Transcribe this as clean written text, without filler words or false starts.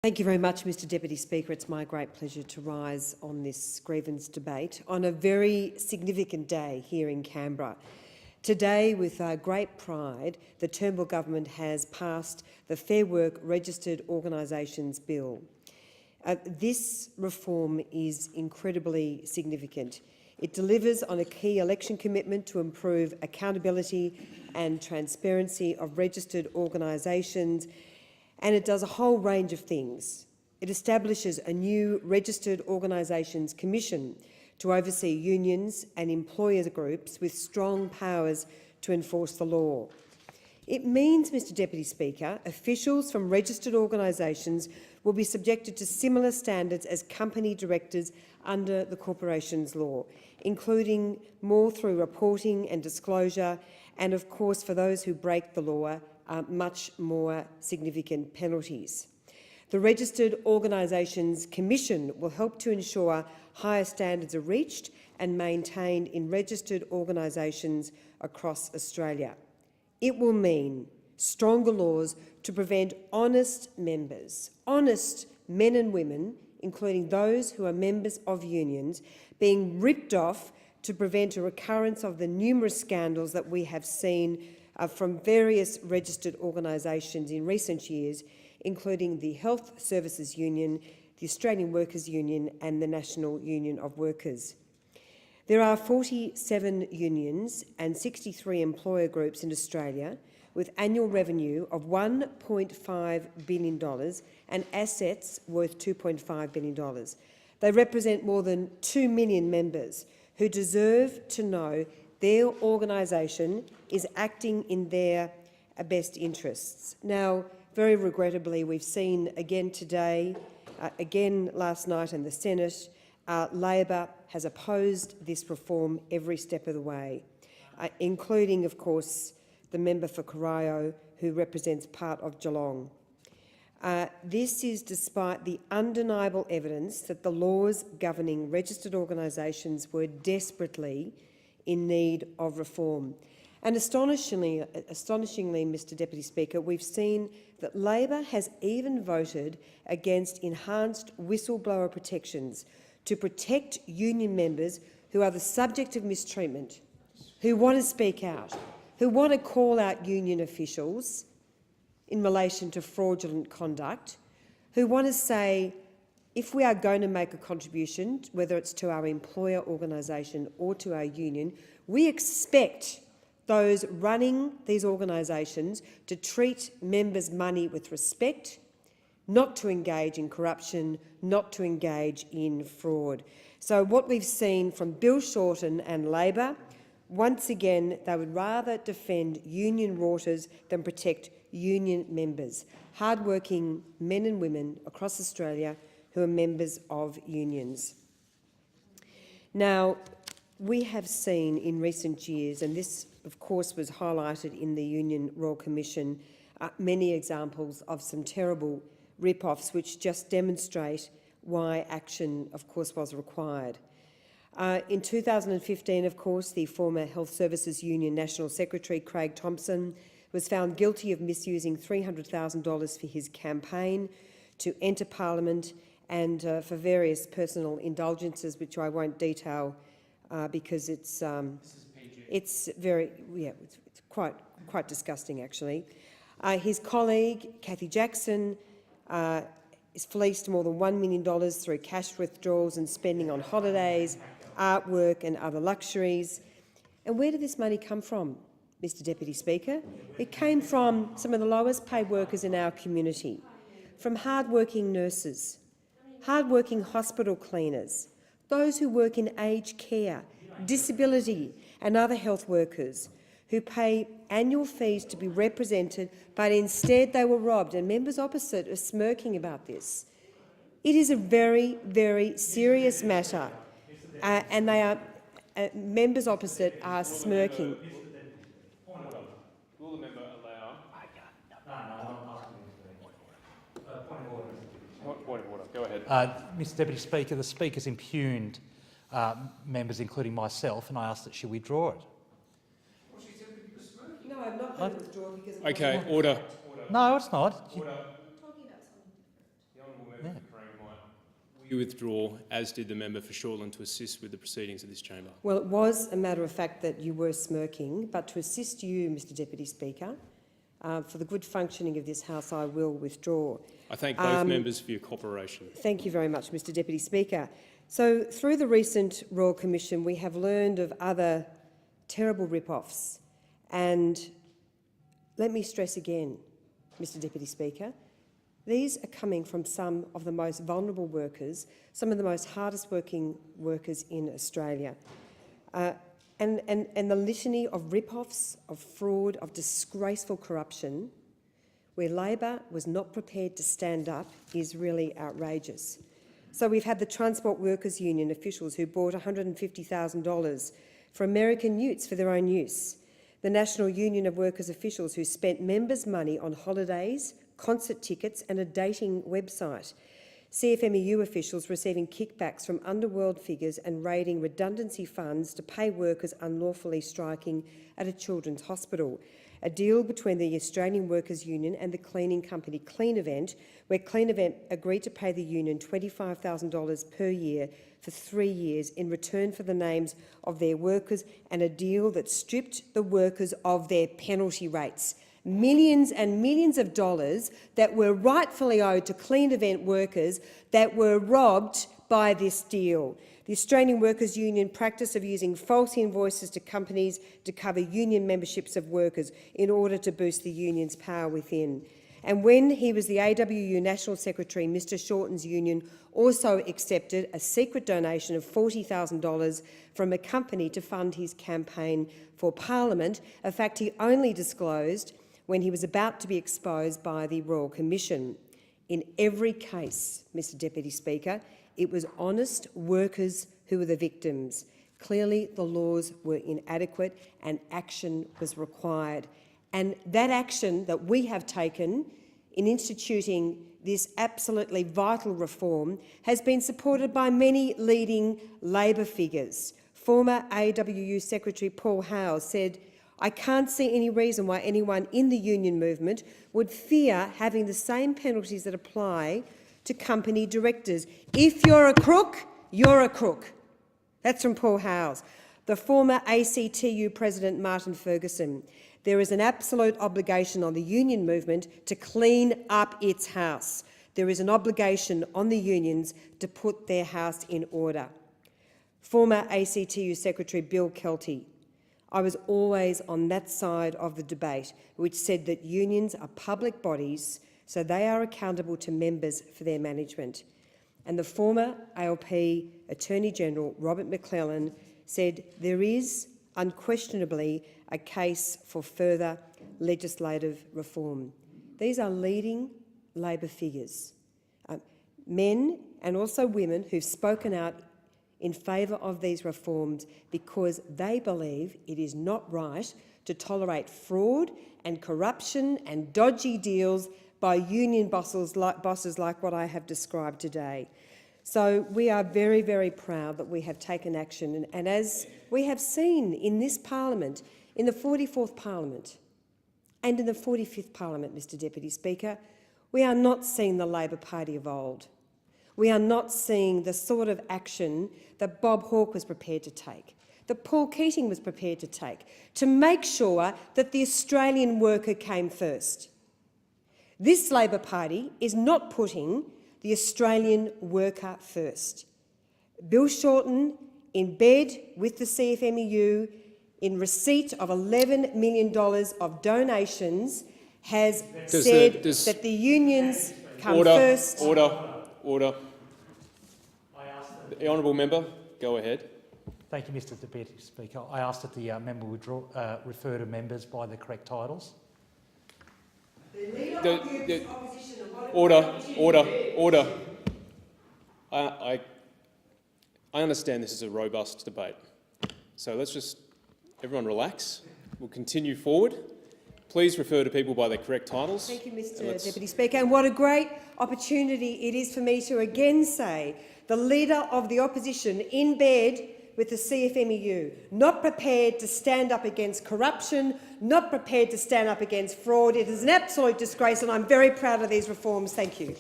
Thank you very much, Mr Deputy Speaker. It's my great pleasure to rise on this grievance debate on a very significant day here in Canberra. Today, with great pride, the Turnbull government has passed the Fair Work Registered Organisations Bill. This reform is incredibly significant. It delivers on a key election commitment to improve accountability and transparency of registered organisations, and it does a whole range of things. It establishes a new Registered Organisations Commission to oversee unions and employer groups with strong powers to enforce the law. It means, Mr Deputy Speaker, officials from registered organisations will be subjected to similar standards as company directors under the Corporations Law, including more through reporting and disclosure, and of course for those who break the law, much more significant penalties. The Registered Organisations Commission will help to ensure higher standards are reached and maintained in registered organisations across Australia. It will mean stronger laws to prevent honest members, honest men and women, including those who are members of unions, being ripped off to prevent a recurrence of the numerous scandals that we have seen from various registered organisations in recent years, including the Health Services Union, the Australian Workers Union and the National Union of Workers. There are 47 unions and 63 employer groups in Australia with annual revenue of $1.5 billion and assets worth $2.5 billion. They represent more than 2 million members who deserve to know their organisation is acting in their best interests. Now, very regrettably, we've seen again today, again last night in the Senate, Labor has opposed this reform every step of the way, including, of course, the member for Corio, who represents part of Geelong. This is despite the undeniable evidence that the laws governing registered organisations were desperately in need of reform. And astonishingly, Mr Deputy Speaker, we've seen that Labor has even voted against enhanced whistleblower protections to protect union members who are the subject of mistreatment, who want to speak out, who want to call out union officials in relation to fraudulent conduct, who want to say, if we are going to make a contribution, whether it's to our employer organisation or to our union, we expect those running these organisations to treat members' money with respect, not to engage in corruption, not to engage in fraud. So what we've seen from Bill Shorten and Labor, once again, they would rather defend union rorters than protect union members, hard-working men and women across Australia who are members of unions. Now, we have seen in recent years, and this of course was highlighted in the Union Royal Commission, many examples of some terrible rip-offs which just demonstrate why action of course was required. In 2015, of course, the former Health Services Union National Secretary Craig Thompson was found guilty of misusing $300,000 for his campaign to enter Parliament and for various personal indulgences, which I won't detail because it's very, it's quite disgusting actually. His colleague Cathy Jackson is fleeced more than $1 million through cash withdrawals and spending on holidays, artwork and other luxuries. And where did this money come from, Mr Deputy Speaker? It came from some of the lowest paid workers in our community, from hard-working nurses, hard-working hospital cleaners, those who work in aged care, disability and other health workers who pay annual fees to be represented, but instead they were robbed, and members opposite are smirking about this. It is a very, very serious matter, and they are members opposite are smirking. Will the member allow? Point of order. Go ahead. Mr Deputy Speaker, the Speaker's impugned members, including myself, and I ask that she withdraw it. No, I'm not going to withdraw because... Okay, order. No, it's not. Order. You withdraw, as did the member for Shortland, to assist with the proceedings of this chamber. Well, it was a matter of fact that you were smirking, but to assist you, Mr Deputy Speaker, for the good functioning of this House, I will withdraw. I thank both members for your cooperation. Thank you very much, Mr Deputy Speaker. So, through the recent Royal Commission, we have learned of other terrible rip-offs. And let me stress again, Mr Deputy Speaker, these are coming from some of the most vulnerable workers, some of the most hardest working workers in Australia. And the litany of rip-offs, of fraud, of disgraceful corruption, where Labor was not prepared to stand up, is really outrageous. So we've had the Transport Workers Union officials who bought $150,000 for American utes for their own use. The National Union of Workers officials who spent members' money on holidays, concert tickets and a dating website. CFMEU officials receiving kickbacks from underworld figures and raiding redundancy funds to pay workers unlawfully striking at a children's hospital. A deal between the Australian Workers Union and the cleaning company Clean Event, where Clean Event agreed to pay the union $25,000 per year for 3 years in return for the names of their workers, and a deal that stripped the workers of their penalty rates. Millions and millions of dollars that were rightfully owed to Clean Event workers that were robbed by this deal. The Australian Workers Union practice of using false invoices to companies to cover union memberships of workers in order to boost the union's power within. And when he was the AWU National Secretary, Mr Shorten's union also accepted a secret donation of $40,000 from a company to fund his campaign for Parliament, a fact he only disclosed when he was about to be exposed by the Royal Commission. In every case, Mr Deputy Speaker, it was honest workers who were the victims. Clearly, the laws were inadequate and action was required. And that action that we have taken in instituting this absolutely vital reform has been supported by many leading Labor figures. Former AWU Secretary Paul Howes said, "I can't see any reason why anyone in the union movement would fear having the same penalties that apply to company directors. If you're a crook, you're a crook." That's from Paul Howes. The former ACTU President Martin Ferguson: "There is an absolute obligation on the union movement to clean up its house. There is an obligation on the unions to put their house in order." Former ACTU Secretary Bill Kelty: "I was always on that side of the debate which said that unions are public bodies, so they are accountable to members for their management." And the former ALP Attorney General Robert McClellan said there is unquestionably a case for further legislative reform. These are leading Labor figures, men and also women who've spoken out in favour of these reforms because they believe it is not right to tolerate fraud and corruption and dodgy deals by union bosses like what I have described today. So we are very, very proud that we have taken action, and as we have seen in this parliament, in the 44th Parliament and in the 45th Parliament, Mr Deputy Speaker, we are not seeing the Labor Party of old. We are not seeing the sort of action that Bob Hawke was prepared to take, that Paul Keating was prepared to take, to make sure that the Australian worker came first. This Labor Party is not putting the Australian worker first. Bill Shorten, in bed with the CFMEU, in receipt of $11 million of donations, has said that the unions come first. Order. The honourable member, go ahead. Thank you, Mr Deputy Speaker. I asked that the member refer to members by the correct titles. Order. I understand this is a robust debate, so let's just everyone relax. We'll continue forward. Please refer to people by their correct titles. Thank you, Mr Deputy Speaker. And what a great opportunity it is for me to again say the Leader of the Opposition in bed with the CFMEU, not prepared to stand up against corruption, not prepared to stand up against fraud. It is an absolute disgrace, and I'm very proud of these reforms. Thank you.